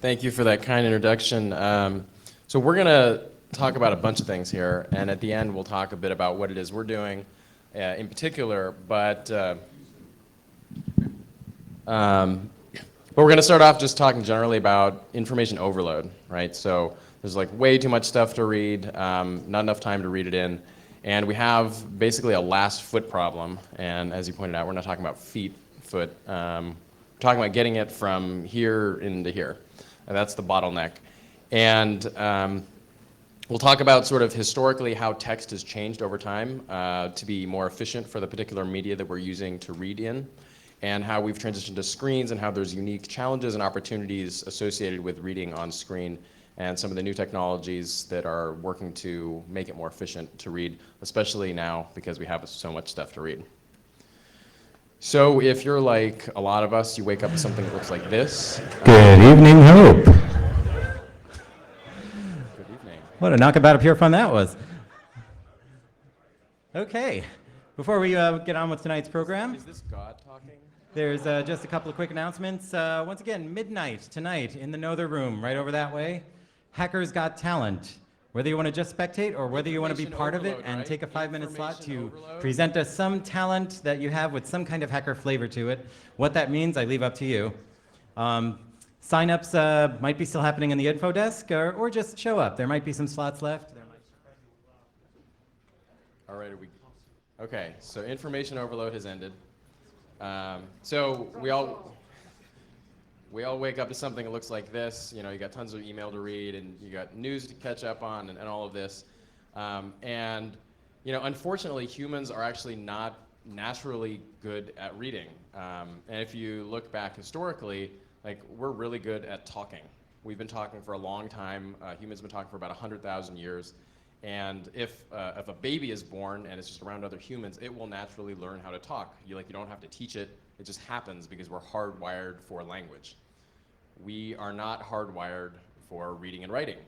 Thank you for that kind introduction. So we're going to talk about a bunch of things here, and at the end we'll talk a bit about what it is we're doing in particular, but we're going to start off just talking generally about information overload, right? So there's like way too much stuff to read, not enough time to read it in, and we have basically a last foot problem, and as you pointed out, we're not talking about foot. We're talking about getting it from here into here. And that's the bottleneck. And we'll talk about sort of historically how text has changed over time to be more efficient for the particular media that we're using to read in, and how we've transitioned to screens and how there's unique challenges and opportunities associated with reading on screen, and some of the new technologies that are working to make it more efficient to read, especially now because we have so much stuff to read. So if you're like a lot of us, you wake up with something that looks like this. Good evening, Hope. Good evening. What a knockabout of pure fun that was. Okay, before we get on with tonight's program, Is this God talking? there's just a couple of quick announcements. Once again, midnight tonight in the Nother Room, right over that way. Hackers Got Talent. Whether you want to just spectate or whether you want to be part of it and right? take a 5-minute slot to Overload. present us some talent that you have with some kind of hacker flavor to it. What that means, I leave up to you. Sign-ups might be still happening in the info desk, or just show up. There might be some slots left. All right, okay, so information overload has ended. So we all wake up to something that looks like this. You know, you got tons of email to read, and you got news to catch up on, and all of this. And you know, unfortunately, humans are actually not naturally good at reading. And if you look back historically, like, we're really good at talking. We've been talking for a long time. Humans have been talking for about 100,000 years. And if a baby is born and it's just around other humans, it will naturally learn how to talk. You don't have to teach it. It just happens because we're hardwired for language. We are not hardwired for reading and writing.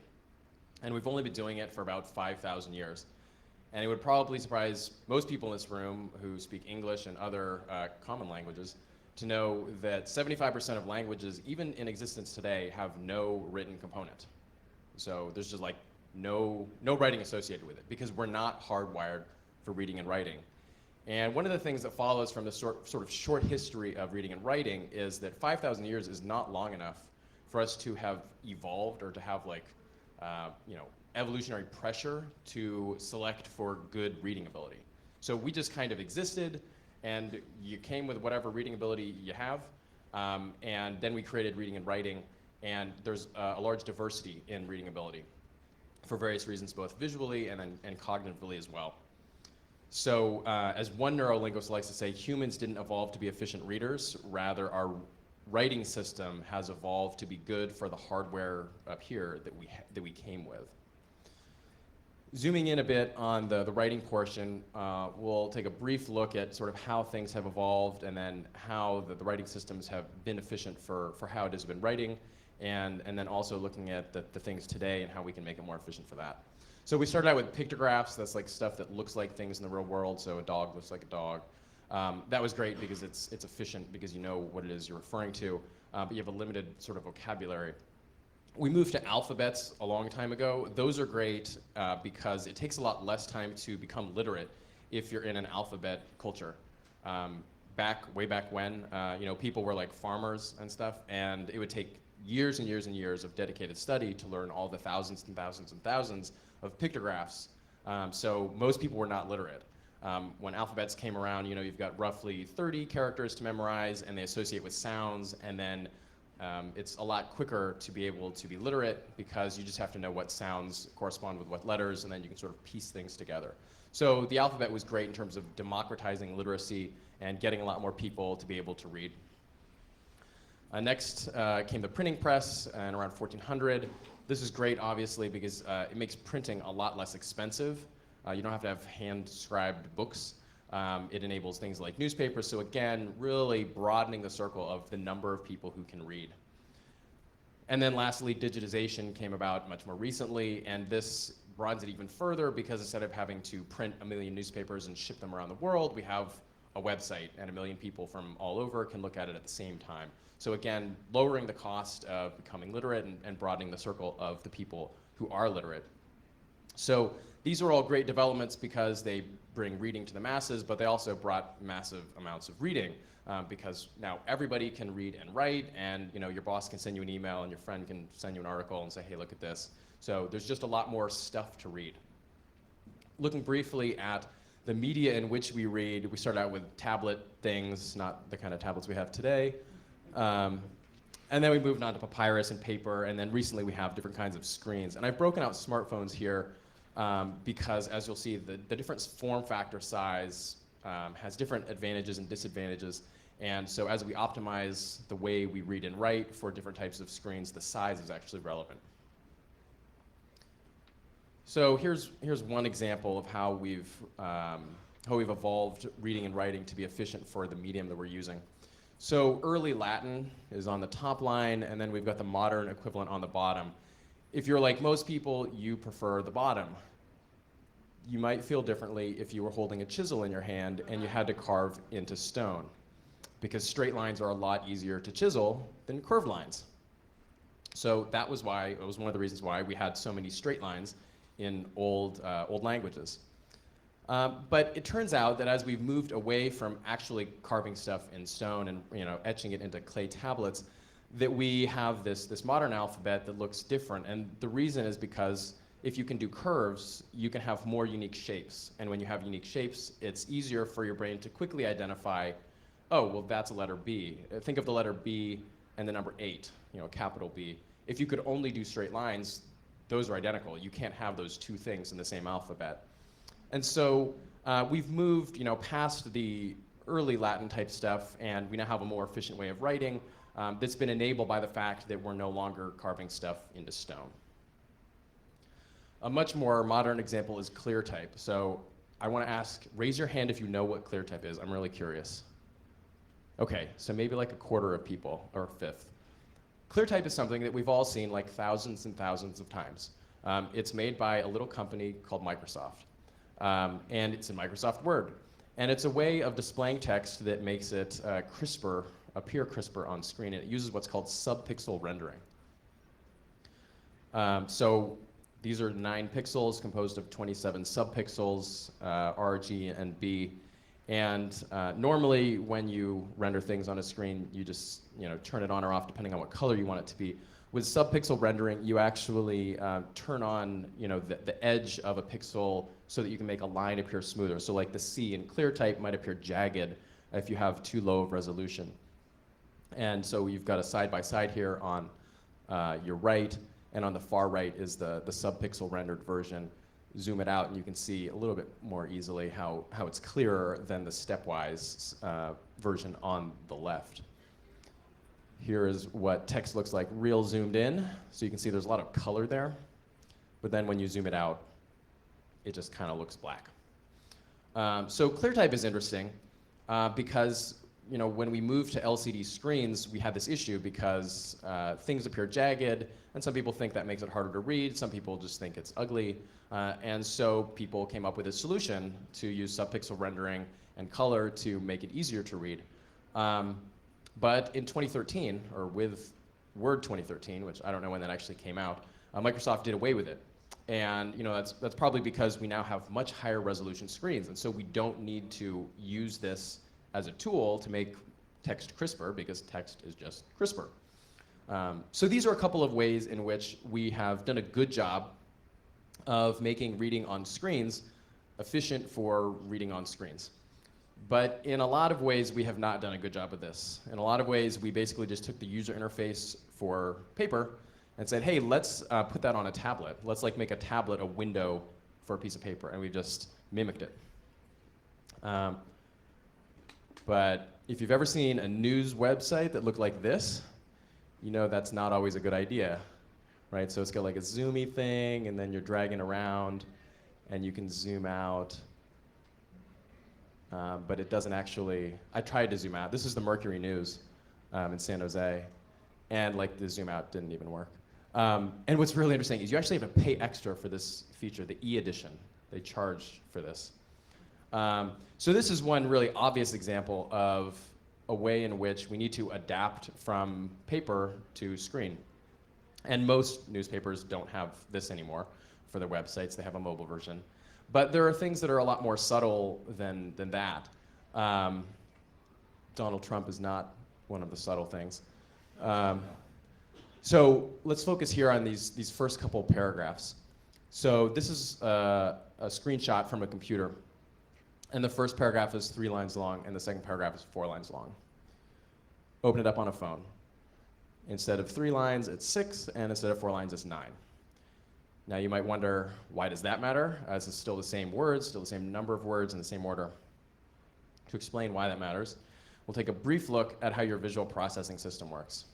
And we've only been doing it for about 5,000 years. And it would probably surprise most people in this room who speak English and other common languages to know that 75% of languages, even in existence today, have no written component. So there's just like no writing associated with it because we're not hardwired for reading and writing. And one of the things that follows from this sort of short history of reading and writing is that 5,000 years is not long enough for us to have evolved or to have like, evolutionary pressure to select for good reading ability. So we just kind of existed, and you came with whatever reading ability you have, and then we created reading and writing, and there's a large diversity in reading ability for various reasons, both visually and cognitively as well. So as one neurolinguist likes to say, humans didn't evolve to be efficient readers, rather our writing system has evolved to be good for the hardware up here that we came with. Zooming in a bit on the writing portion, we'll take a brief look at sort of how things have evolved and then how the writing systems have been efficient for how it has been writing, and then also looking at the things today and how we can make it more efficient for that. So we started out with pictographs. That's like stuff that looks like things in the real world. So a dog looks like a dog. That was great because it's efficient because you know what it is you're referring to, but you have a limited sort of vocabulary. We moved to alphabets a long time ago. Those are great because it takes a lot less time to become literate if you're in an alphabet culture. Way back when, people were like farmers and stuff, and it would take years and years and years of dedicated study to learn all the thousands and thousands and thousands of pictographs. So most people were not literate. When alphabets came around, you've got roughly 30 characters to memorize, and they associate with sounds, and then it's a lot quicker to be able to be literate because you just have to know what sounds correspond with what letters, and then you can sort of piece things together. So the alphabet was great in terms of democratizing literacy and getting a lot more people to be able to read. Next came the printing press in around 1400. This is great, obviously, because it makes printing a lot less expensive. You don't have to have hand-scribed books. It enables things like newspapers. So again, really broadening the circle of the number of people who can read. And then lastly, digitization came about much more recently, and this broadens it even further because instead of having to print 1 million newspapers and ship them around the world, we have a website, and 1 million people from all over can look at it at the same time. So again, lowering the cost of becoming literate and broadening the circle of the people who are literate. So these are all great developments because they bring reading to the masses, but they also brought massive amounts of reading because now everybody can read and write, and your boss can send you an email and your friend can send you an article and say, hey, look at this. So there's just a lot more stuff to read. Looking briefly at the media in which we read, we started out with tablet things, not the kind of tablets we have today. And then we moved on to papyrus and paper, and then recently we have different kinds of screens. And I've broken out smartphones here because, as you'll see, the different form factor size has different advantages and disadvantages. And so as we optimize the way we read and write for different types of screens, the size is actually relevant. So here's one example of how we've evolved reading and writing to be efficient for the medium that we're using. So early Latin is on the top line, and then we've got the modern equivalent on the bottom. If you're like most people, you prefer the bottom. You might feel differently if you were holding a chisel in your hand and you had to carve into stone, because straight lines are a lot easier to chisel than curved lines. So it was one of the reasons why we had so many straight lines in old languages. But it turns out that as we've moved away from actually carving stuff in stone and etching it into clay tablets, that we have this modern alphabet that looks different. And the reason is because if you can do curves, you can have more unique shapes. And when you have unique shapes, it's easier for your brain to quickly identify, oh, well, that's a letter B. Think of the letter B and the number 8, capital B. If you could only do straight lines, those are identical. You can't have those two things in the same alphabet. And so we've moved past the early Latin type stuff, and we now have a more efficient way of writing that's been enabled by the fact that we're no longer carving stuff into stone. A much more modern example is ClearType. So I want to ask, raise your hand if you know what ClearType is. I'm really curious. Okay, so maybe like a quarter of people, or a fifth. ClearType is something that we've all seen like thousands and thousands of times. It's made by a little company called Microsoft. And it's in Microsoft Word. And it's a way of displaying text that makes it appear crisper on screen. And it uses what's called subpixel rendering. So these are 9 pixels composed of 27 subpixels, R, G, and B. And normally when you render things on a screen, you just turn it on or off depending on what color you want it to be. With subpixel rendering, you actually turn on the edge of a pixel so that you can make a line appear smoother. So like the C in ClearType might appear jagged if you have too low of resolution. And so you've got a side-by-side here on your right, and on the far right is the subpixel rendered version. Zoom it out and you can see a little bit more easily how it's clearer than the stepwise version on the left. Here is what text looks like real zoomed in. So you can see there's a lot of color there. But then when you zoom it out, it just kind of looks black. So ClearType is interesting because when we moved to LCD screens, we had this issue because things appear jagged, and some people think that makes it harder to read. Some people just think it's ugly. And so people came up with a solution to use subpixel rendering and color to make it easier to read. But in 2013, or with Word 2013, which I don't know when that actually came out, Microsoft did away with it. And that's probably because we now have much higher resolution screens, and so we don't need to use this as a tool to make text crisper, because text is just crisper. So these are a couple of ways in which we have done a good job of making reading on screens efficient for reading on screens. But in a lot of ways, we have not done a good job of this. In a lot of ways, we basically just took the user interface for paper and said, hey, let's put that on a tablet. Let's make a tablet a window for a piece of paper, and we just mimicked it. But if you've ever seen a news website that looked like this, that's not always a good idea, right? So it's got like a zoomy thing, and then you're dragging around, and you can zoom out. But it doesn't actually, I tried to zoom out. This is the Mercury News in San Jose, and the zoom out didn't even work. And what's really interesting is you actually have to pay extra for this feature, the e-edition. They charge for this. So this is one really obvious example of a way in which we need to adapt from paper to screen. And most newspapers don't have this anymore for their websites. They have a mobile version. But there are things that are a lot more subtle than that. Donald Trump is not one of the subtle things. So let's focus here on these first couple paragraphs. So this is a screenshot from a computer. And the first paragraph is 3 lines long, and the second paragraph is 4 lines long. Open it up on a phone. Instead of 3 lines, it's 6, and instead of 4 lines, it's 9. Now you might wonder, why does that matter? As it's still the same words, still the same number of words in the same order. To explain why that matters, we'll take a brief look at how your visual processing system works.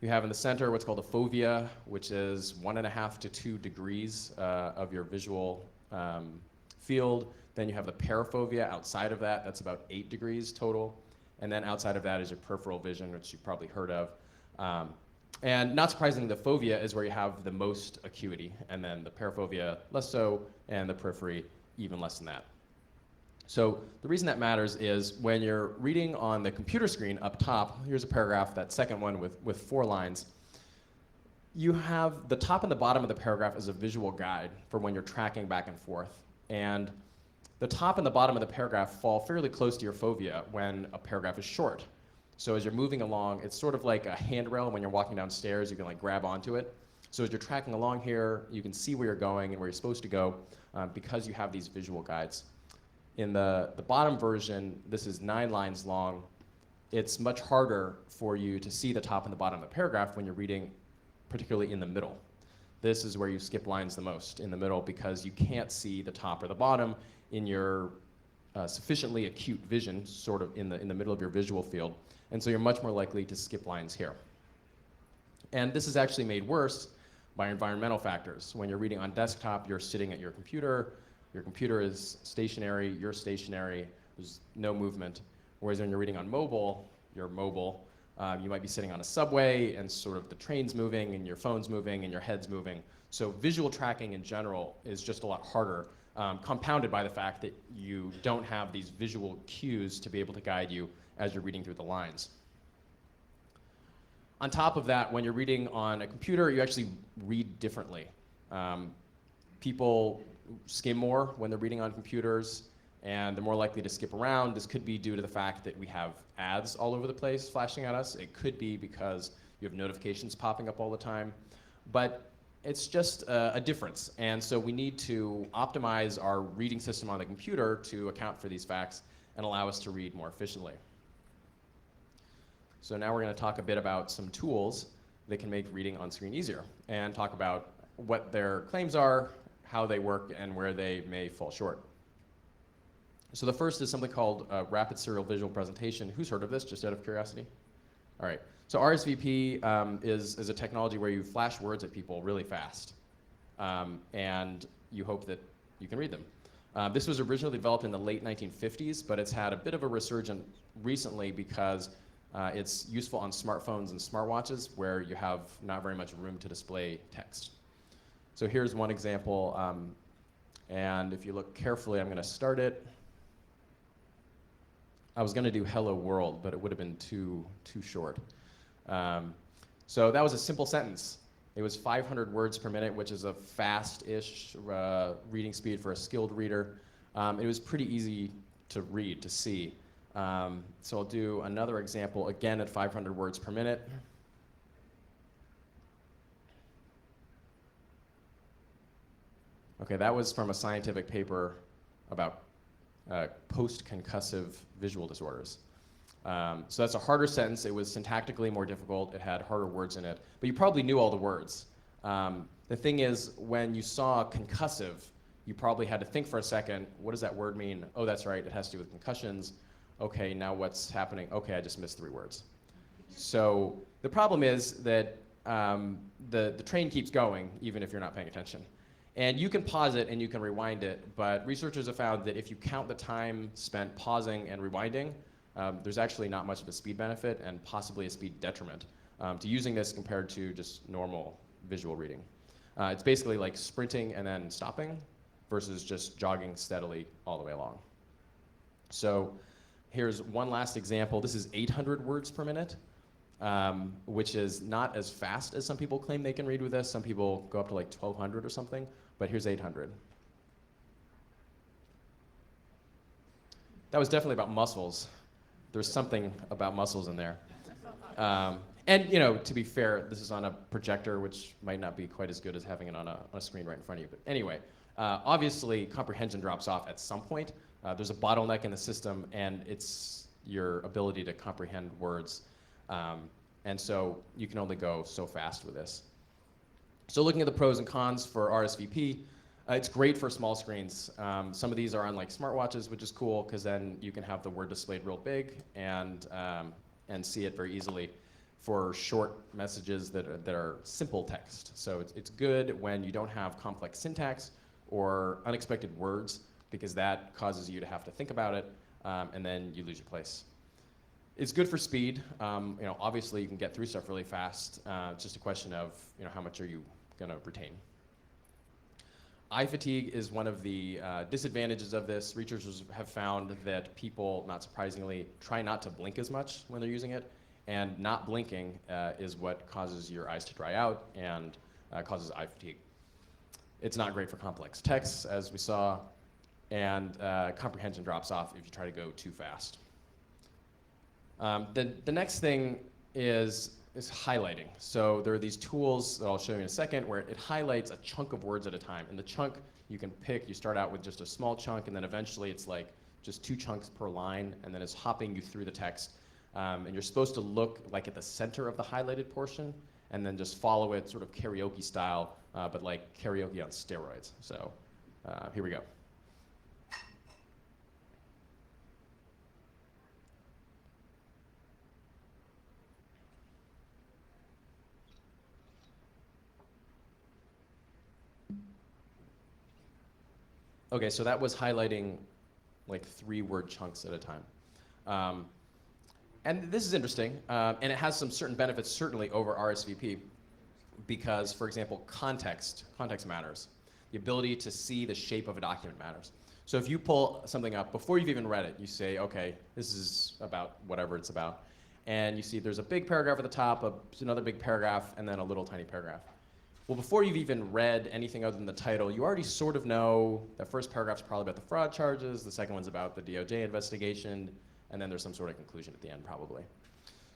You have in the center what's called a fovea, which is 1.5 to 2 degrees of your visual field. Then you have the parafovea outside of that. That's about 8 degrees total. And then outside of that is your peripheral vision, which you've probably heard of. And not surprisingly, the fovea is where you have the most acuity, and then the parafovea less so, and the periphery even less than that. So the reason that matters is when you're reading on the computer screen up top, here's a paragraph, that second one with 4 lines, you have the top and the bottom of the paragraph as a visual guide for when you're tracking back and forth. And the top and the bottom of the paragraph fall fairly close to your fovea when a paragraph is short. So as you're moving along, it's sort of like a handrail when you're walking downstairs, you can like grab onto it. So as you're tracking along here, you can see where you're going and where you're supposed to go because you have these visual guides. In the bottom version, this is 9 lines long. It's much harder for you to see the top and the bottom of the paragraph when you're reading, particularly in the middle. This is where you skip lines the most, in the middle, because you can't see the top or the bottom in your sufficiently acute vision, sort of in the middle of your visual field. And so you're much more likely to skip lines here. And this is actually made worse by environmental factors. When you're reading on desktop, you're sitting at your computer is stationary, you're stationary, there's no movement. Whereas when you're reading on mobile, you're mobile. You might be sitting on a subway and sort of the train's moving and your phone's moving and your head's moving. So visual tracking in general is just a lot harder, compounded by the fact that you don't have these visual cues to be able to guide you as you're reading through the lines. On top of that, when you're reading on a computer, you actually read differently. People skim more when they're reading on computers, and they're more likely to skip around. This could be due to the fact that we have ads all over the place flashing at us. It could be because you have notifications popping up all the time. But it's just a difference. And so we need to optimize our reading system on the computer to account for these facts and allow us to read more efficiently. So now we're going to talk a bit about some tools that can make reading on screen easier and talk about what their claims are, how they work, and where they may fall short. So the first is something called rapid serial visual presentation. Who's heard of this, just out of curiosity? All right. So RSVP is a technology where you flash words at people really fast, and you hope that you can read them. This was originally developed in the late 1950s, but it's had a bit of a resurgence recently because it's useful on smartphones and smartwatches where you have not very much room to display text. So here's one example, and if you look carefully, I'm going to start it. I was going to do hello world, but it would have been too short. So that was a simple sentence. It was 500 words per minute, which is a fast-ish reading speed for a skilled reader. It was pretty easy to read, to see. So I'll do another example, again at 500 words per minute. Okay, that was from a scientific paper about post-concussive visual disorders. So that's a harder sentence. It was syntactically more difficult. It had harder words in it. But you probably knew all the words. The thing is, when you saw concussive, you probably had to think for a second, what does that word mean? Oh, that's right, it has to do with concussions. Okay, now what's happening? Okay, I just missed 3 words. So the problem is that the train keeps going, even if you're not paying attention. And you can pause it and you can rewind it, but researchers have found that if you count the time spent pausing and rewinding, there's actually not much of a speed benefit and possibly a speed detriment to using this compared to just normal visual reading. It's basically like sprinting and then stopping versus just jogging steadily all the way along. So here's one last example. This is 800 words per minute, which is not as fast as some people claim they can read with this. Some people go up to like 1,200 or something, but here's 800. That was definitely about muscles. There's something about muscles in there. And to be fair, this is on a projector, which might not be quite as good as having it on a screen right in front of you. But anyway, obviously comprehension drops off at some point. There's a bottleneck in the system, and it's your ability to comprehend words. And so you can only go so fast with this. So looking at the pros and cons for RSVP, it's great for small screens. Some of these are on like smartwatches, which is cool because then you can have the word displayed real big and see it very easily for short messages that are simple text. So it's good when you don't have complex syntax or unexpected words, because that causes you to have to think about it, and then you lose your place. It's good for speed. Obviously you can get through stuff really fast. It's just a question of how much are you going to retain. Eye fatigue is one of the disadvantages of this. Researchers have found that people, not surprisingly, try not to blink as much when they're using it, and not blinking is what causes your eyes to dry out and causes eye fatigue. It's not great for complex texts, as we saw, and comprehension drops off if you try to go too fast. The next thing is highlighting. So there are these tools that I'll show you in a second where it highlights a chunk of words at a time. And the chunk you can pick, you start out with just a small chunk, and then eventually it's like just 2 chunks per line, and then it's hopping you through the text. And you're supposed to look like at the center of the highlighted portion, and then just follow it sort of karaoke style, but like karaoke on steroids. So here we go. Okay, so that was highlighting like 3-word chunks at a time. And this is interesting, and it has some certain benefits certainly over RSVP, because, for example, context matters. The ability to see the shape of a document matters. So if you pull something up, before you've even read it, you say, okay, this is about whatever it's about. And you see there's a big paragraph at the top, another big paragraph, and then a little tiny paragraph. Well, before you've even read anything other than the title, you already sort of know that first paragraph's probably about the fraud charges, the second one's about the DOJ investigation, and then there's some sort of conclusion at the end, probably.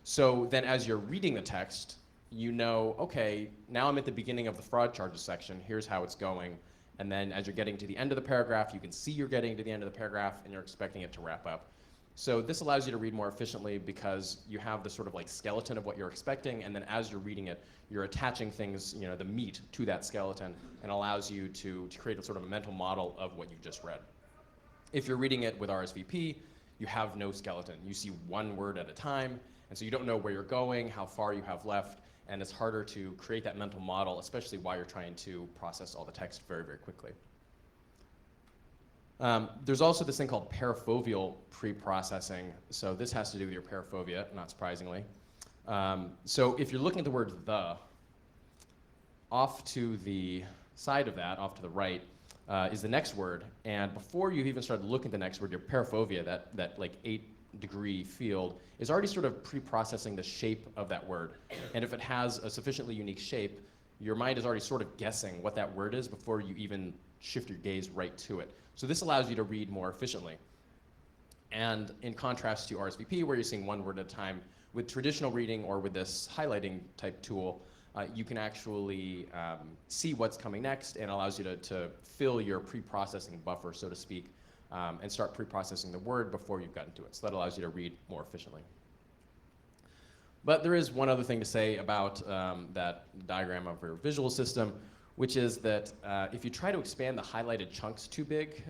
So then as you're reading the text, you know, okay, now I'm at the beginning of the fraud charges section, here's how it's going. And then as you're getting to the end of the paragraph, you can see you're getting to the end of the paragraph, and you're expecting it to wrap up. So this allows you to read more efficiently because you have the sort of like skeleton of what you're expecting, and then as you're reading it, you're attaching things, the meat to that skeleton, and allows you to create a sort of a mental model of what you just read. If you're reading it with RSVP, you have no skeleton. You see one word at a time, and so you don't know where you're going, how far you have left, and it's harder to create that mental model, especially while you're trying to process all the text very, very quickly. There's also this thing called parafoveal pre-processing. So this has to do with your paraphobia, not surprisingly. So if you're looking at the word the, off to the side of that, off to the right, is the next word. And before you've even started looking at the next word, your paraphobia, that like 8-degree field, is already sort of pre-processing the shape of that word. And if it has a sufficiently unique shape, your mind is already sort of guessing what that word is before you even shift your gaze right to it. So this allows you to read more efficiently. And in contrast to RSVP, where you're seeing one word at a time, with traditional reading or with this highlighting type tool, you can actually see what's coming next, and allows you to fill your pre-processing buffer, so to speak, and start pre-processing the word before you've gotten to it. So that allows you to read more efficiently. But there is one other thing to say about that diagram of your visual system, which is that if you try to expand the highlighted chunks too big,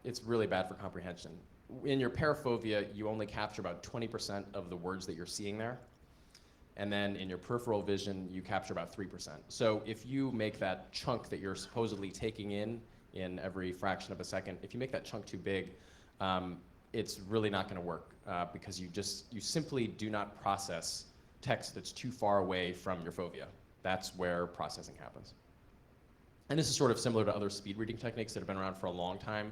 it's really bad for comprehension. In your paraphobia, you only capture about 20% of the words that you're seeing there. And then in your peripheral vision, you capture about 3%. So if you make that chunk that you're supposedly taking in every fraction of a second, if you make that chunk too big, it's really not going to work because you simply do not process text that's too far away from your phobia. That's where processing happens. And this is sort of similar to other speed reading techniques that have been around for a long time.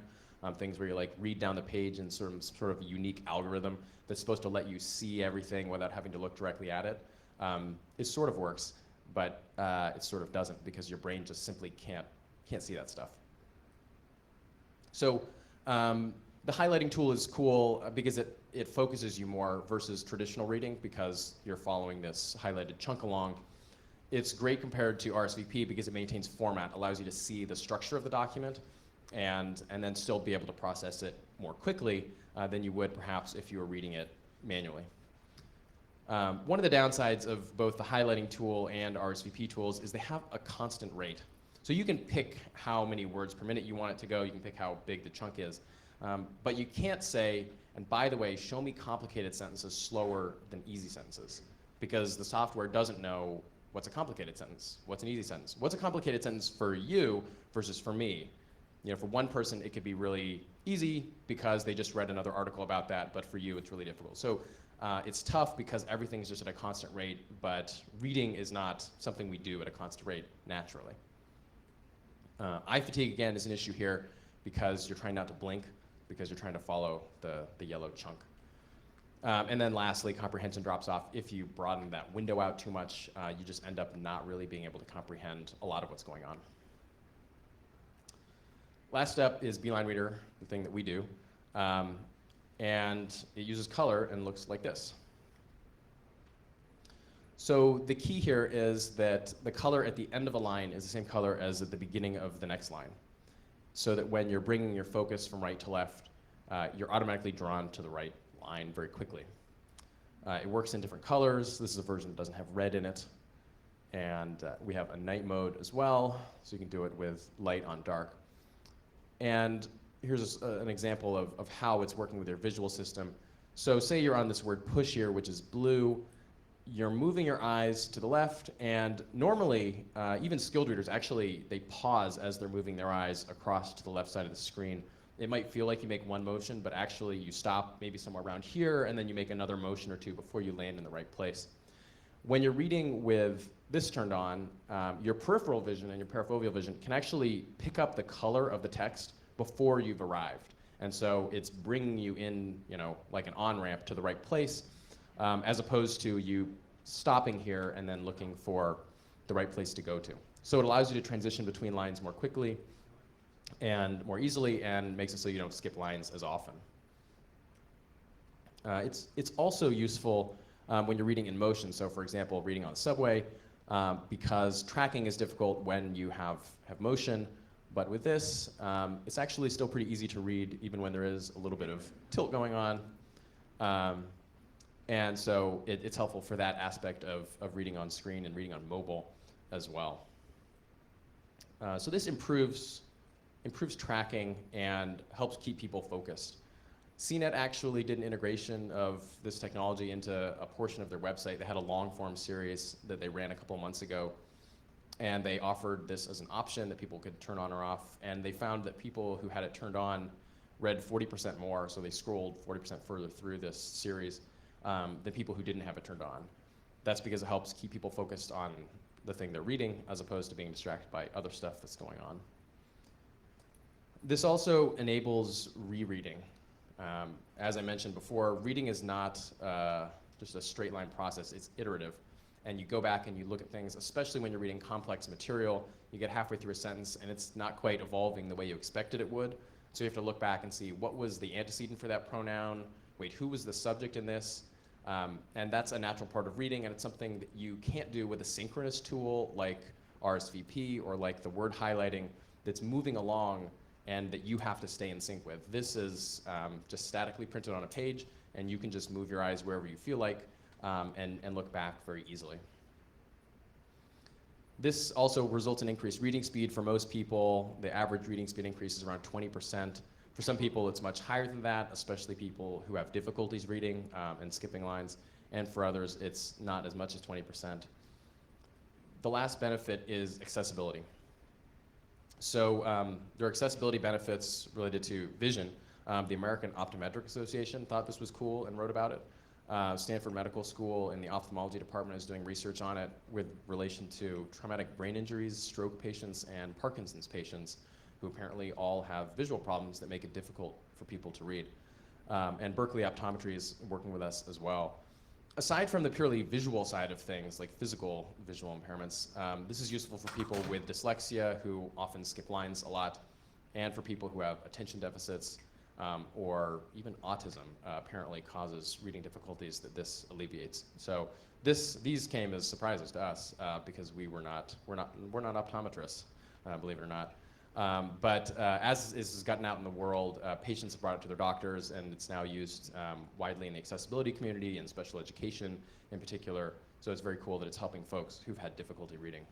things where you like read down the page in sort of unique algorithm that's supposed to let you see everything without having to look directly at it. It sort of works, but it sort of doesn't because your brain just simply can't see that stuff. So the highlighting tool is cool because it focuses you more versus traditional reading because you're following this highlighted chunk along. It's great compared to RSVP because it maintains format, allows you to see the structure of the document and then still be able to process it more quickly than you would perhaps if you were reading it manually. One of the downsides of both the highlighting tool and RSVP tools is they have a constant rate. So you can pick how many words per minute you want it to go, you can pick how big the chunk is, but you can't say, and by the way, show me complicated sentences slower than easy sentences, because the software doesn't know what's a complicated sentence, what's an easy sentence. What's a complicated sentence for you versus for me? You know, for one person, it could be really easy because they just read another article about that, but for you, it's really difficult. So it's tough because everything's just at a constant rate, but reading is not something we do at a constant rate naturally. Eye fatigue, again, is an issue here because you're trying not to blink, because you're trying to follow the yellow chunk. And then lastly, comprehension drops off. If you broaden that window out too much, you just end up not really being able to comprehend a lot of what's going on. Last up is Beeline Reader, the thing that we do. And it uses color and looks like this. So the key here is that the color at the end of a line is the same color as at the beginning of the next line, so that when you're bringing your focus from right to left, you're automatically drawn to the right line very quickly. It works in different colors. This is a version that doesn't have red in it. And we have a night mode as well, so you can do it with light on dark. And here's an example of how it's working with your visual system. So say you're on this word push here, which is blue. You're moving your eyes to the left, and normally, even skilled readers, actually, they pause as they're moving their eyes across to the left side of the screen. It might feel like you make one motion, but actually you stop maybe somewhere around here, and then you make another motion or two before you land in the right place. When you're reading with this turned on, your peripheral vision and your parafoveal vision can actually pick up the color of the text before you've arrived. And so it's bringing you in, you know, like an on-ramp to the right place, as opposed to you stopping here and then looking for the right place to go to. So it allows you to transition between lines more quickly and more easily, and makes it so you don't skip lines as often. It's also useful when you're reading in motion. So for example, reading on the subway, because tracking is difficult when you have motion, but with this, it's actually still pretty easy to read even when there is a little bit of tilt going on. And so it's helpful for that aspect of reading on screen and reading on mobile as well. So this improves tracking and helps keep people focused. CNET actually did an integration of this technology into a portion of their website. They had a long form series that they ran a couple months ago, and they offered this as an option that people could turn on or off, and they found that people who had it turned on read 40% more, so they scrolled 40% further through this series than people who didn't have it turned on. That's because it helps keep people focused on the thing they're reading as opposed to being distracted by other stuff that's going on. This also enables rereading. As I mentioned before, reading is not just a straight line process, it's iterative. And you go back and you look at things, especially when you're reading complex material, you get halfway through a sentence and it's not quite evolving the way you expected it would. So you have to look back and see what was the antecedent for that pronoun, wait, who was the subject in this? And that's a natural part of reading, and it's something that you can't do with a synchronous tool like RSVP or like the word highlighting that's moving along and that you have to stay in sync with. This is just statically printed on a page, and you can just move your eyes wherever you feel like and look back very easily. This also results in increased reading speed for most people. The average reading speed increase is around 20%. For some people, it's much higher than that, especially people who have difficulties reading and skipping lines. And for others, it's not as much as 20%. The last benefit is accessibility. So there are accessibility benefits related to vision. The American Optometric Association thought this was cool and wrote about it. Stanford Medical School in the ophthalmology department is doing research on it with relation to traumatic brain injuries, stroke patients, and Parkinson's patients who apparently all have visual problems that make it difficult for people to read. And Berkeley Optometry is working with us as well. Aside from the purely visual side of things, like physical visual impairments, this is useful for people with dyslexia who often skip lines a lot, and for people who have attention deficits, or even autism apparently causes reading difficulties that this alleviates. So these came as surprises to us because we're not optometrists, believe it or not. But as this has gotten out in the world, patients have brought it to their doctors, and it's now used widely in the accessibility community and special education in particular. So it's very cool that it's helping folks who've had difficulty reading.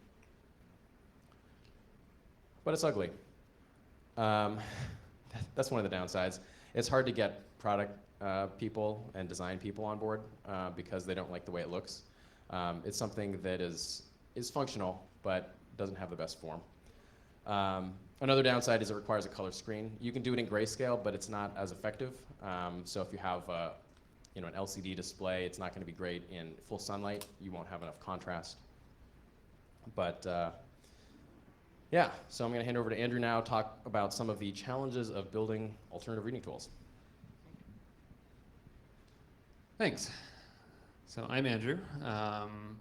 But it's ugly. That's one of the downsides. It's hard to get product people and design people on board because they don't like the way it looks. It's something that is functional, but doesn't have the best form. Another downside is it requires a color screen. You can do it in grayscale, but it's not as effective. So if you have an LCD display, it's not going to be great in full sunlight. You won't have enough contrast. But yeah, so I'm going to hand over to Andrew now, talk about some of the challenges of building alternative reading tools. Thanks. So I'm Andrew.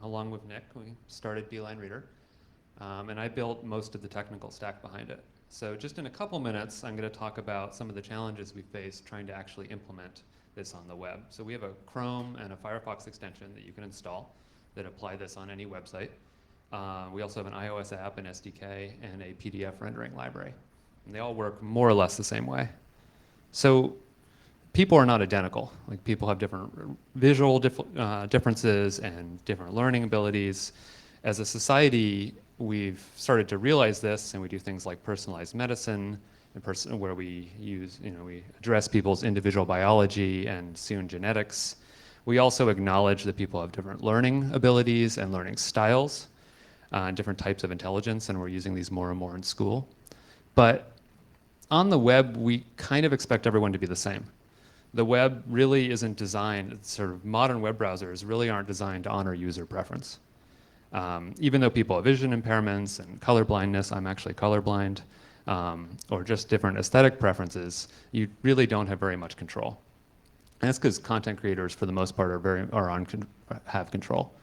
Along with Nick, we started Beeline Reader. And I built most of the technical stack behind it. So just in a couple minutes, I'm going to talk about some of the challenges we faced trying to actually implement this on the web. So we have a Chrome and a Firefox extension that you can install that apply this on any website. We also have an iOS app, an SDK, and a PDF rendering library. And they all work more or less the same way. So people are not identical. Like, people have different visual differences and different learning abilities. As a society, we've started to realize this, and we do things like personalized medicine, where we address people's individual biology and soon genetics. We also acknowledge that people have different learning abilities and learning styles, and different types of intelligence, and we're using these more and more in school. But on the web, we kind of expect everyone to be the same. The web really isn't designed, sort of modern web browsers really aren't designed to honor user preference. Even though people have vision impairments and color blindness, I'm actually colorblind, or just different aesthetic preferences, you really don't have very much control. And that's because content creators, for the most part, have control.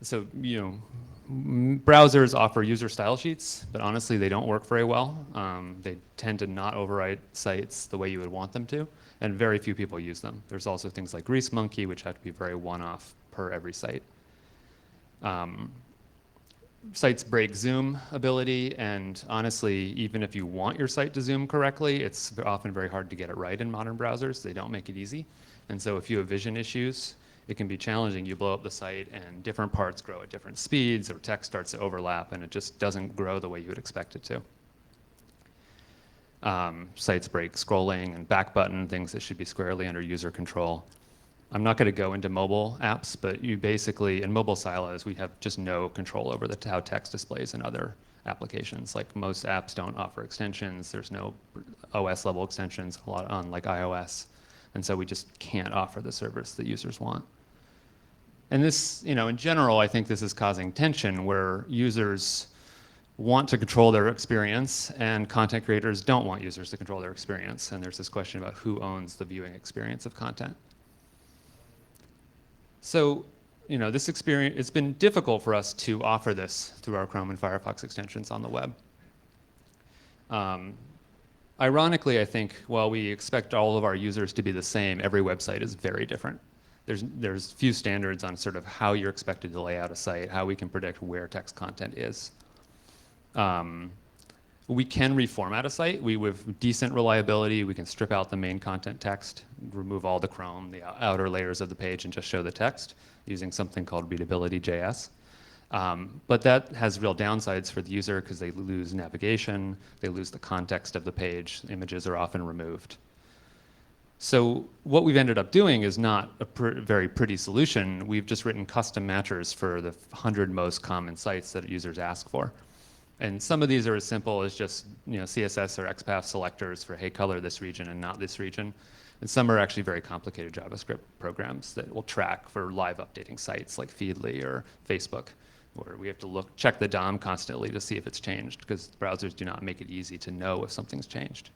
So, browsers offer user style sheets, but honestly, they don't work very well. They tend to not overwrite sites the way you would want them to, and very few people use them. There's also things like Grease Monkey, which have to be very one-off per every site. Sites break zoom ability, and honestly, even if you want your site to zoom correctly, it's often very hard to get it right in modern browsers. They don't make it easy. And so if you have vision issues, it can be challenging. You blow up the site and different parts grow at different speeds, or text starts to overlap, and it just doesn't grow the way you would expect it to. Sites break scrolling and back button, things that should be squarely under user control. I'm not going to go into mobile apps, but you basically, in mobile silos, we have just no control over how text displays in other applications. Like, most apps don't offer extensions. There's no OS level extensions on like iOS. And so we just can't offer the service that users want. And this, in general, I think this is causing tension where users want to control their experience and content creators don't want users to control their experience. And there's this question about who owns the viewing experience of content. So, this experience, it's been difficult for us to offer this through our Chrome and Firefox extensions on the web. Ironically, I think, while we expect all of our users to be the same, every website is very different. There's few standards on sort of how you're expected to lay out a site, how we can predict where text content is. We can reformat a site. With decent reliability, we can strip out the main content text, remove all the Chrome, the outer layers of the page, and just show the text using something called readability.js. But that has real downsides for the user because they lose navigation, they lose the context of the page, images are often removed. So what we've ended up doing is not a very pretty solution. We've just written custom matchers for the 100 most common sites that users ask for. And some of these are as simple as just CSS or XPath selectors for, hey, color this region and not this region. And some are actually very complicated JavaScript programs that will track for live updating sites like Feedly or Facebook. or we have to check the DOM constantly to see if it's changed, because browsers do not make it easy to know if something's changed.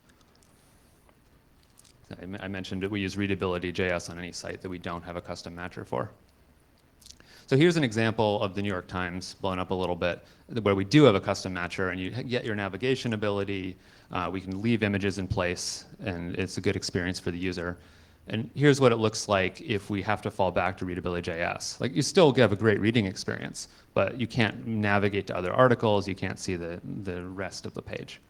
I mentioned that we use readability.js on any site that we don't have a custom matcher for. So here's an example of the New York Times blown up a little bit, where we do have a custom matcher, and you get your navigation ability. We can leave images in place, and it's a good experience for the user. And here's what it looks like if we have to fall back to readability.js. Like, you still have a great reading experience, but you can't navigate to other articles. You can't see the rest of the page.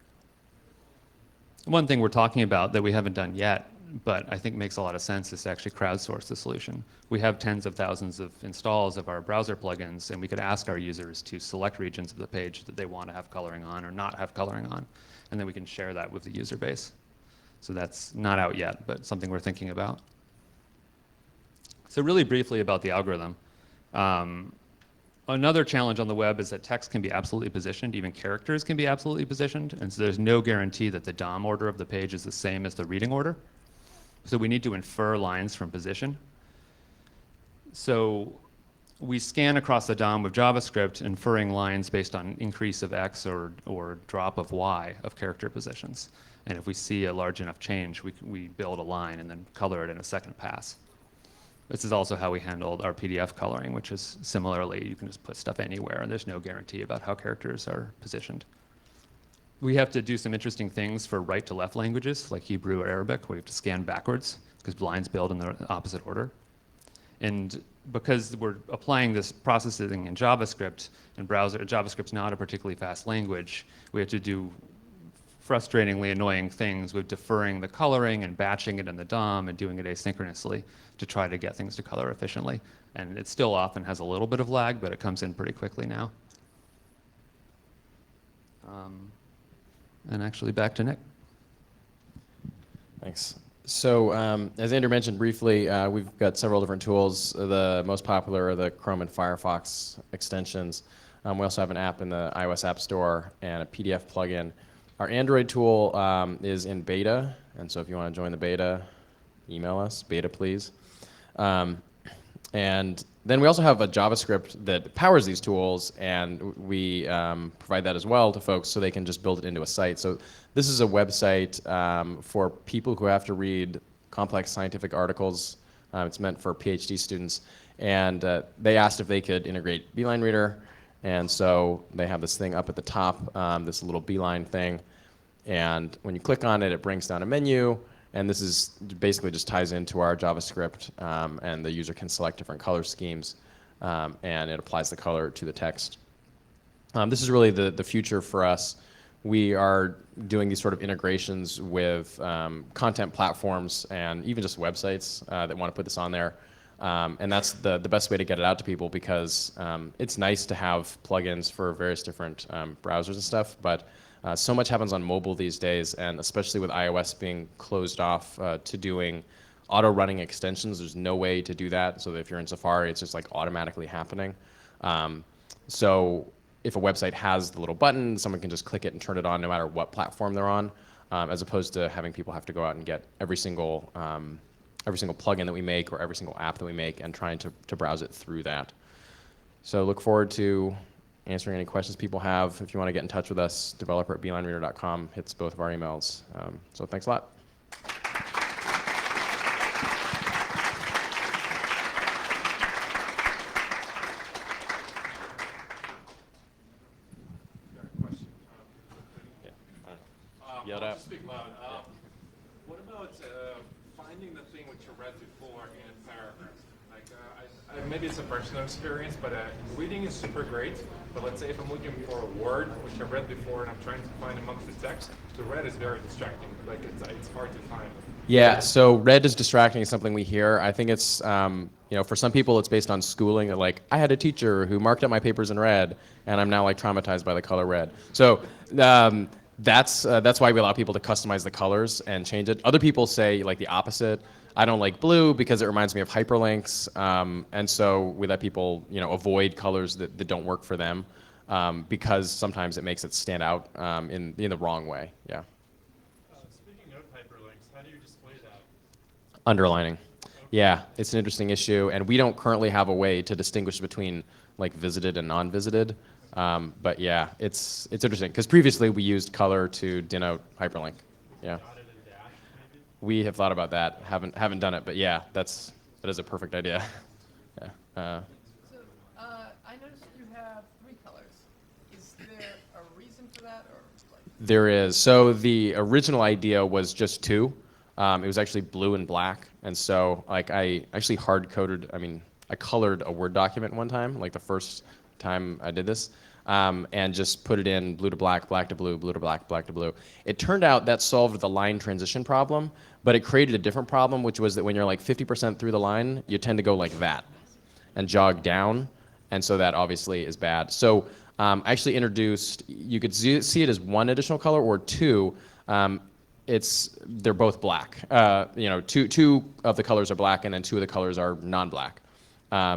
One thing we're talking about that we haven't done yet, but I think makes a lot of sense, is to actually crowdsource the solution. We have tens of thousands of installs of our browser plugins, and we could ask our users to select regions of the page that they want to have coloring on or not have coloring on, and then we can share that with the user base. So that's not out yet, but something we're thinking about. So really briefly about the algorithm. Another challenge on the web is that text can be absolutely positioned, even characters can be absolutely positioned, and so there's no guarantee that the DOM order of the page is the same as the reading order. So we need to infer lines from position. So we scan across the DOM with JavaScript, inferring lines based on increase of X or drop of Y of character positions. And if we see a large enough change, we build a line and then color it in a second pass. This is also how we handled our PDF coloring, which is similarly, you can just put stuff anywhere, and there's no guarantee about how characters are positioned. We have to do some interesting things for right to left languages, like Hebrew or Arabic. We have to scan backwards, because lines build in the opposite order. And because we're applying this processing in JavaScript, and JavaScript's not a particularly fast language, we have to do frustratingly annoying things with deferring the coloring and batching it in the DOM and doing it asynchronously to try to get things to color efficiently. And it still often has a little bit of lag, but it comes in pretty quickly now. And actually back to Nick. Thanks. So as Andrew mentioned briefly, we've got several different tools. The most popular are the Chrome and Firefox extensions. We also have an app in the iOS App Store and a PDF plugin. Our Android tool is in beta, and so if you want to join the beta, email us, beta please. And then we also have a JavaScript that powers these tools, and we provide that as well to folks so they can just build it into a site. So this is a website for people who have to read complex scientific articles. It's meant for PhD students. And they asked if they could integrate Beeline Reader. And so they have this thing up at the top, this little Beeline thing. And when you click on it, it brings down a menu. And this is basically just ties into our JavaScript, and the user can select different color schemes, and it applies the color to the text. This is really the future for us. We are doing these sort of integrations with content platforms and even just websites that want to put this on there. And that's the best way to get it out to people, because it's nice to have plugins for various different browsers and stuff, but so much happens on mobile these days, and especially with iOS being closed off to doing auto-running extensions, there's no way to do that. So that if you're in Safari, it's just like automatically happening. So if a website has the little button, someone can just click it and turn it on no matter what platform they're on, as opposed to having people have to go out and get every single plugin that we make or every single app that we make and trying to browse it through that. So look forward to answering any questions people have. If you want to get in touch with us, developer@beelinereader.com hits both of our emails. So thanks a lot. Yell it out. Speak loud. What about finding the thing which you read before in a paragraph? Like, maybe it's a personal experience, but reading is super great. But let's say if I'm looking for a word which I read before and I'm trying to find amongst the text, the red is very distracting. Like it's hard to find. Yeah, so red is distracting is something we hear. I think it's, for some people it's based on schooling. Like, I had a teacher who marked up my papers in red, and I'm now like traumatized by the color red. So that's why we allow people to customize the colors and change it. Other people say like the opposite. I don't like blue because it reminds me of hyperlinks, and so we let people avoid colors that don't work for them, because sometimes it makes it stand out in the wrong way. Yeah. Speaking of hyperlinks, how do you display that? Underlining. Yeah, it's an interesting issue, and we don't currently have a way to distinguish between like visited and non-visited. But yeah, it's interesting because previously we used color to denote hyperlink. Yeah. We have thought about that. Haven't done it, but yeah, that is a perfect idea. Yeah. So, I noticed you have 3 colors. Is there a reason for that, or like? There is. So the original idea was just 2. It was actually blue and black, and so like I actually hard-coded. I colored a Word document one time, like the first time I did this, and just put it in blue to black, black to blue, blue to black, black to blue. It turned out that solved the line transition problem, but it created a different problem, which was that when you're like 50% through the line, you tend to go like that and jog down, and so that obviously is bad. So I actually introduced, you could see it as 1 additional color or 2. They're both black. 2 of the colors are black, and then 2 of the colors are non-black.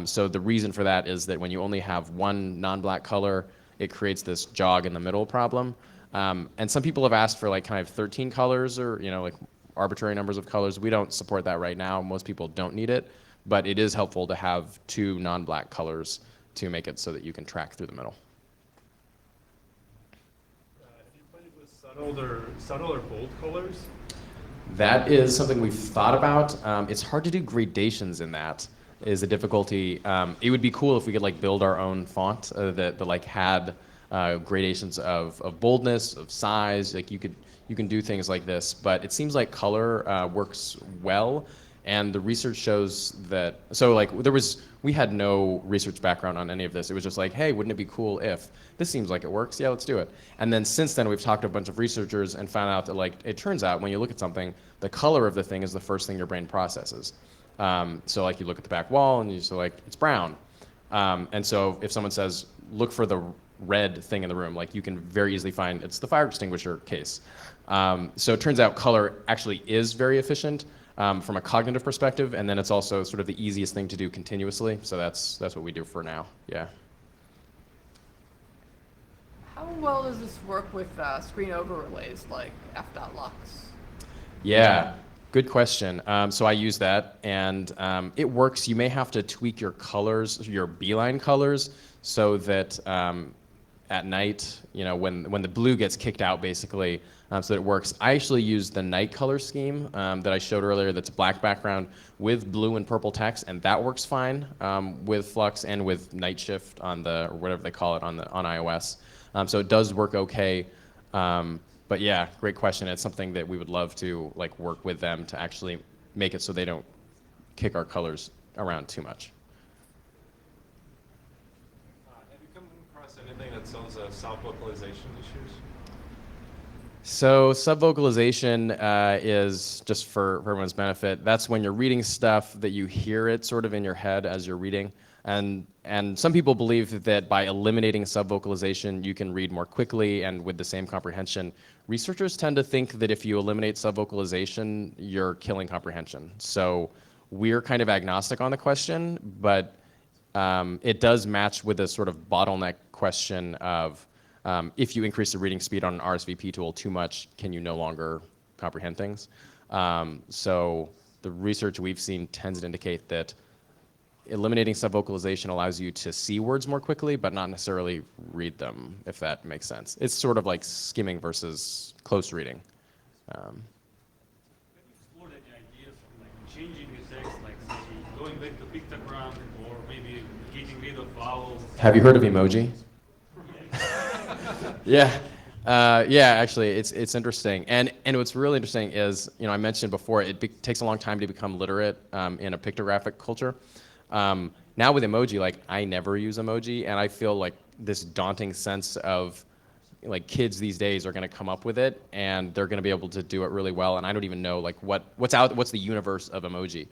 So the reason for that is that when you only have 1 non-black color, it creates this jog in the middle problem. And some people have asked for like kind of 13 colors or like arbitrary numbers of colors. We don't support that right now. Most people don't need it, but it is helpful to have 2 non-black colors to make it so that you can track through the middle. Have you played with subtle or bold colors? That is something we've thought about. It's hard to do gradations in that. Is a difficulty. It would be cool if we could like build our own font that like had gradations of boldness, of size. Like you can do things like this, but it seems like color works well, and the research shows that. So like we had no research background on any of this. It was just like, hey, wouldn't it be cool if this seems like it works? Yeah, let's do it. And then since then, we've talked to a bunch of researchers and found out that like it turns out when you look at something, the color of the thing is the first thing your brain processes. So like you look at the back wall and you say like, it's brown. And so if someone says, look for the red thing in the room, like you can very easily find it's the fire extinguisher case. So it turns out color actually is very efficient from a cognitive perspective, and then it's also sort of the easiest thing to do continuously. So that's what we do for now, yeah. How well does this work with screen overlays like f.lux? Yeah. Good question. So I use that, and it works. You may have to tweak your colors, your beeline colors, so that at night, when the blue gets kicked out, basically, so that it works. I actually use the night color scheme that I showed earlier. That's a black background with blue and purple text, and that works fine with Flux and with Night Shift or whatever they call it on iOS. So it does work okay. But yeah, great question. It's something that we would love to like work with them to actually make it so they don't kick our colors around too much. Have you come across anything that solves self-vocalization issues? So subvocalization is just for everyone's benefit. That's when you're reading stuff that you hear it sort of in your head as you're reading. And some people believe that by eliminating subvocalization, you can read more quickly and with the same comprehension. Researchers tend to think that if you eliminate subvocalization, you're killing comprehension. So we're kind of agnostic on the question, but it does match with a sort of bottleneck question of if you increase the reading speed on an RSVP tool too much, can you no longer comprehend things? So the research we've seen tends to indicate that eliminating subvocalization allows you to see words more quickly, but not necessarily read them, if that makes sense. It's sort of like skimming versus close reading. Have you explored any ideas of like changing the text, like say, going back to pictogram or maybe getting rid of vowels? Have you heard of emoji? Yeah. Actually, it's interesting. And what's really interesting is, I mentioned before, it takes a long time to become literate in a pictographic culture. Now with emoji, like I never use emoji, and I feel like this daunting sense of like kids these days are going to come up with it, and they're going to be able to do it really well. And I don't even know like what's the universe of emoji.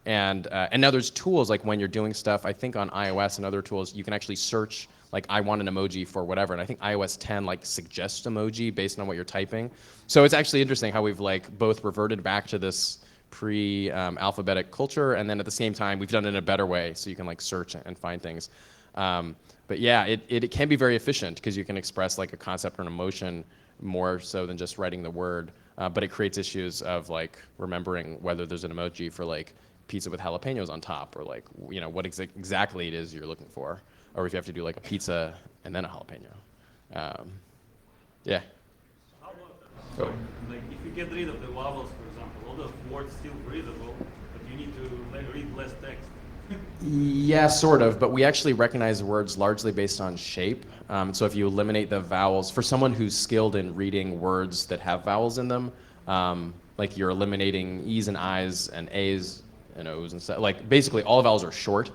And now there's tools like when you're doing stuff. I think on iOS and other tools, you can actually search like I want an emoji for whatever. And I think iOS 10 like suggests emoji based on what you're typing. So it's actually interesting how we've like both reverted back to this pre-alphabetic culture, and then at the same time we've done it in a better way, so you can like search and find things. But yeah, it can be very efficient because you can express like a concept or an emotion more so than just writing the word. But it creates issues of like remembering whether there's an emoji for like pizza with jalapenos on top, or like what exactly it is you're looking for. or if you have to do like a pizza and then a jalapeno. Yeah. How about Go. like if you get rid of the vowels, for example, all the words still readable, but you need to read less text. Yeah, sort of, but we actually recognize words largely based on shape. So if you eliminate the vowels, for someone who's skilled in reading words that have vowels in them, like you're eliminating E's and I's and A's and O's and stuff. Like basically all vowels are short.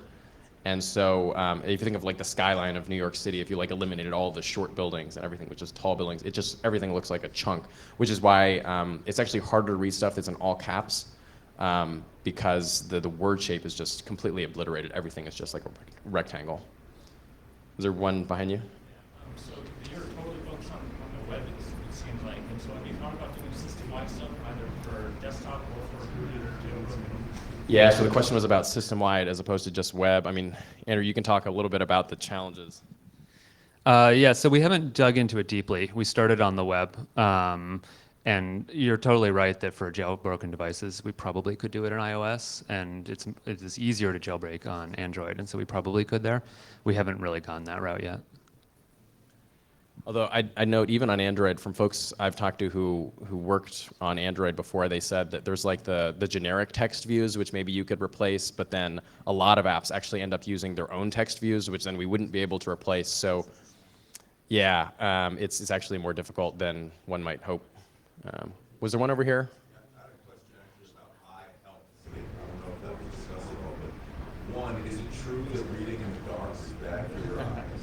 And so if you think of like the skyline of New York City, if you like eliminated all the short buildings and everything, which is tall buildings, it just, everything looks like a chunk, which is why it's actually harder to read stuff that's in all caps because the word shape is just completely obliterated. Everything is just like a rectangle. Is there one behind you? So you're totally focused on the web, it seems like. And so have you thought about doing system-wide stuff, either for desktop or for jailbroken? Yeah, so the question was about system-wide as opposed to just web. I mean, Andrew, you can talk a little bit about the challenges. Yeah, so we haven't dug into it deeply. We started on the web. And you're totally right that for jailbroken devices, we probably could do it on iOS, and it's easier to jailbreak on Android, and so we probably could there. We haven't really gone that route yet. Although I note, even on Android, from folks I've talked to who worked on Android before, they said that there's like the generic text views, which maybe you could replace, but then a lot of apps actually end up using their own text views, which then we wouldn't be able to replace. So yeah, it's actually more difficult than one might hope. Was there one over here? I had a question actually about eye health. I don't know if that was discussed at all, but one, is it true that reading in the dark is bad for your eyes?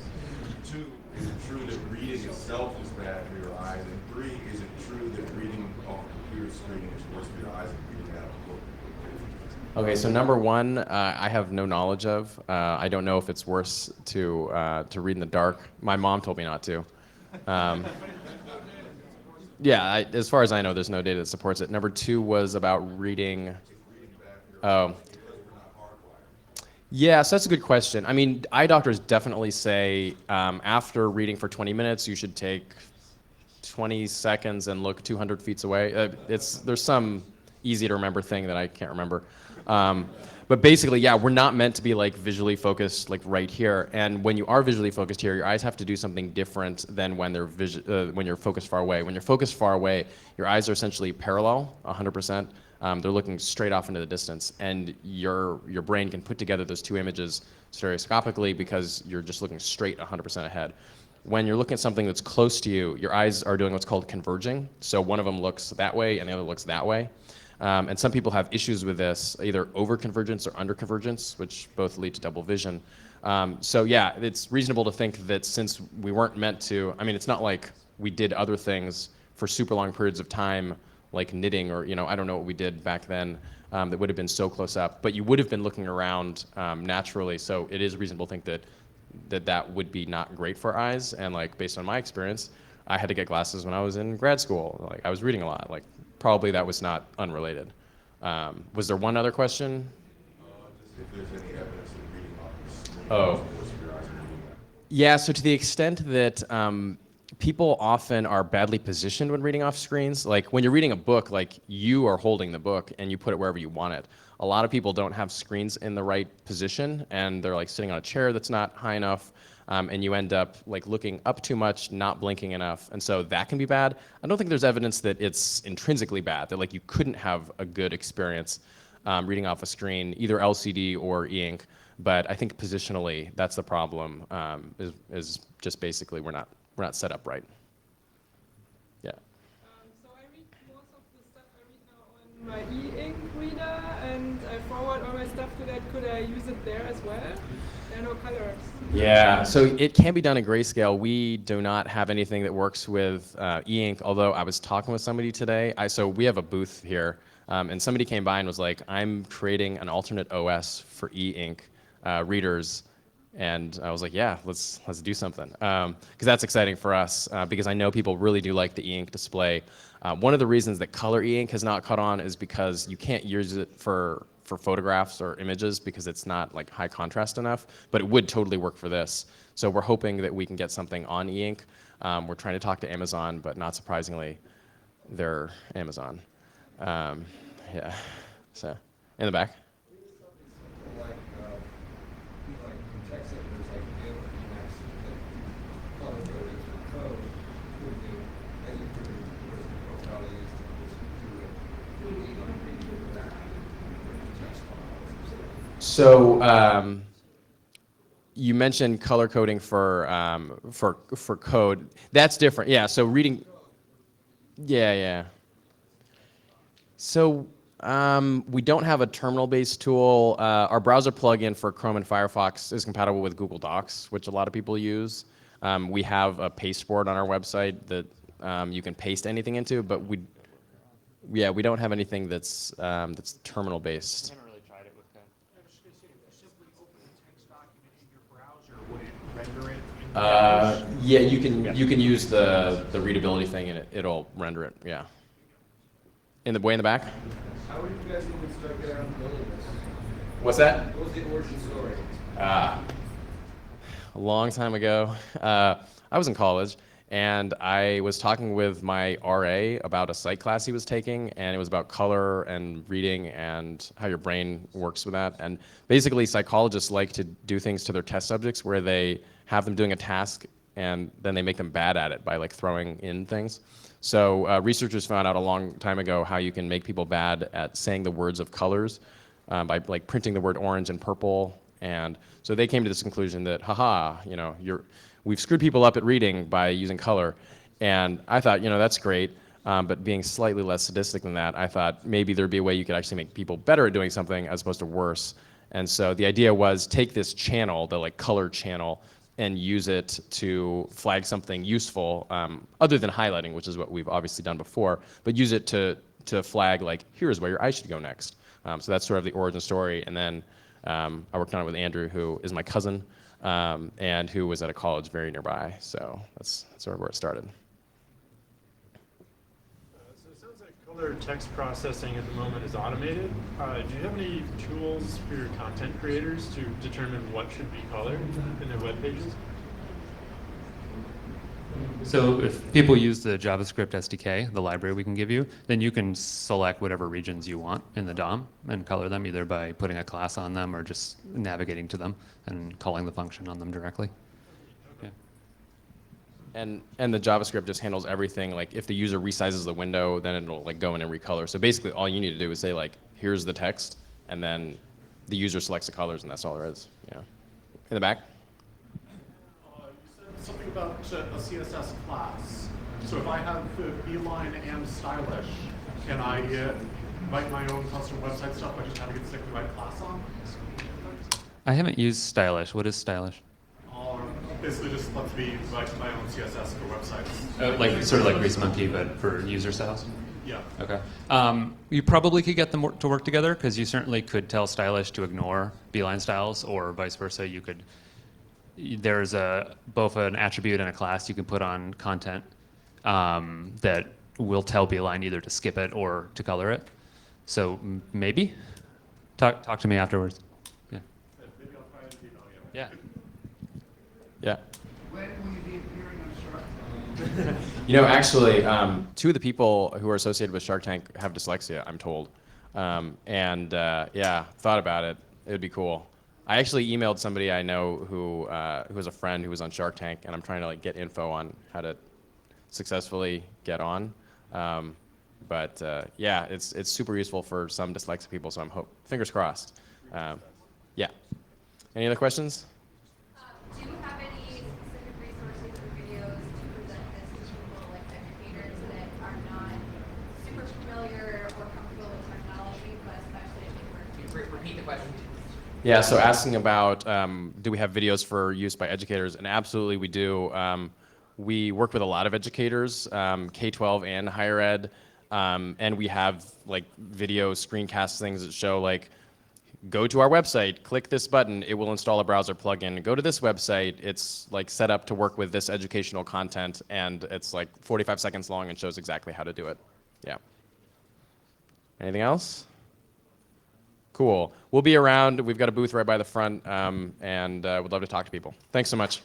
Two, is it true that reading itself is bad for your eyes? And three, is it true that reading off a computer screen is worse for your eyes than reading out of a book? Okay, so number one, I have no knowledge of. I don't know if it's worse to read in the dark. My mom told me not to. Yeah, as far as I know, there's no data that supports it. Number two was about reading. Oh. Yeah, so that's a good question. I mean, eye doctors definitely say after reading for 20 minutes, you should take 20 seconds and look 200 feet away. There's some easy to remember thing that I can't remember. But basically, yeah, we're not meant to be like visually focused like right here. And when you are visually focused here, your eyes have to do something different than when they're when you're focused far away. When you're focused far away, your eyes are essentially parallel, 100%. They're looking straight off into the distance, and your brain can put together those two images stereoscopically because you're just looking straight 100% ahead. When you're looking at something that's close to you, your eyes are doing what's called converging. So one of them looks that way and the other looks that way. And some people have issues with this, either over-convergence or under-convergence, which both lead to double vision. So yeah, it's reasonable to think that since we weren't meant to, I mean, it's not like we did other things for super long periods of time, like knitting or, I don't know what we did back then that would have been so close up, but you would have been looking around naturally. So it is reasonable to think that would be not great for eyes. And like, based on my experience, I had to get glasses when I was in grad school. Like, I was reading a lot. Like, probably that was not unrelated. Was there one other question? Just if there's any evidence that reading off the screen Oh. is worse for your eyes than reading out. Yeah, so to the extent that people often are badly positioned when reading off screens, like when you're reading a book, like you are holding the book and you put it wherever you want it. A lot of people don't have screens in the right position, and they're like sitting on a chair that's not high enough, and you end up like looking up too much, not blinking enough, and so that can be bad. I don't think there's evidence that it's intrinsically bad, that like you couldn't have a good experience reading off a screen, either LCD or e-ink, but I think positionally that's the problem, is just basically we're not set up right. Yeah. So I read most of the stuff I read now on my e-ink reader, and I forward all my stuff to that. Could I use it there as well? There are no colors. Yeah, so it can be done in grayscale. We do not have anything that works with e-ink, although I was talking with somebody today. So we have a booth here, and somebody came by and was like, I'm creating an alternate OS for e-ink readers. And I was like, yeah, let's do something. Because that's exciting for us, because I know people really do like the e-ink display. One of the reasons that color e-ink has not caught on is because you can't use it for photographs or images because it's not like high contrast enough, but it would totally work for this. So we're hoping that we can get something on e-ink. We're trying to talk to Amazon, but not surprisingly, they're Amazon. Yeah, so in the back. Like, in text editors, like So you mentioned color coding for code. That's different. Yeah. So reading. Yeah, yeah. So we don't have a terminal-based tool. Our browser plugin for Chrome and Firefox is compatible with Google Docs, which a lot of people use. We have a pasteboard on our website that you can paste anything into, but we don't have anything that's terminal-based. I haven't really tried it with code. I was just going to say, if you simply open a text document in your browser, would it render it in the Yeah, you can use the readability thing and it'll render it. Yeah. In the way in the back. How did you guys even start getting around to building this? What's that? What was the origin story? A long time ago. I was in college, and I was talking with my RA about a psych class he was taking, and it was about color and reading and how your brain works with that. And basically, psychologists like to do things to their test subjects where they have them doing a task, and then they make them bad at it by like throwing in things. So researchers found out a long time ago how you can make people bad at saying the words of colors by like printing the word orange and purple. And so they came to this conclusion that, haha, you know, we've screwed people up at reading by using color. And I thought, you know, that's great. But being slightly less sadistic than that, I thought maybe there'd be a way you could actually make people better at doing something as opposed to worse. And so the idea was take this channel, the like color channel, and use it to flag something useful, other than highlighting, which is what we've obviously done before, but use it to flag like, here's where your eye should go next. So that's sort of the origin story. And then I worked on it with Andrew, who is my cousin, and who was at a college very nearby. So that's sort of where it started. So it sounds like color text processing at the moment is automated. Do you have any tools for your content creators to determine what should be colored in their web pages? So if people use the JavaScript SDK, the library we can give you, then you can select whatever regions you want in the DOM and color them either by putting a class on them or just navigating to them and calling the function on them directly. Yeah. And the JavaScript just handles everything. Like if the user resizes the window, then it'll like go in and recolor. So basically all you need to do is say like, here's the text, and then the user selects the colors, and that's all there is. Yeah. In the back. You said something about a CSS class. So if I have Beeline and Stylish, can I write my own custom website stuff by just having it stick the right class on? I haven't used Stylish. What is Stylish? Basically just lets me write my own CSS for websites. Like sort of like GreaseMonkey, but for user styles? Yeah. Okay. You probably could get them to work together because you certainly could tell Stylish to ignore Beeline styles, or vice versa. You could. There's both an attribute and a class you can put on content that will tell Beeline either to skip it or to color it. So maybe talk to me afterwards. Yeah. Maybe I'll try and email you. Yeah. Yeah. When will you be appearing on Shark Tank? You know, actually, two of the people who are associated with Shark Tank have dyslexia, I'm told. Yeah, thought about it. It would be cool. I actually emailed somebody I know who was a friend who was on Shark Tank, and I'm trying to like get info on how to successfully get on. Yeah, it's super useful for some dyslexic people, so fingers crossed. Yeah. Any other questions? Do you have any specific resources or videos to present this to people like educators that are not super familiar or comfortable with technology, but especially if they were Repeat the question. Yeah, so asking about do we have videos for use by educators, and absolutely we do. We work with a lot of educators, K-12 and higher ed, and we have like video screencast things that show like, go to our website, click this button, it will install a browser plugin. Go to this website, it's like set up to work with this educational content, and it's like 45 seconds long and shows exactly how to do it. Yeah. Anything else? Cool. We'll be around. We've got a booth right by the front, and we'd love to talk to people. Thanks so much.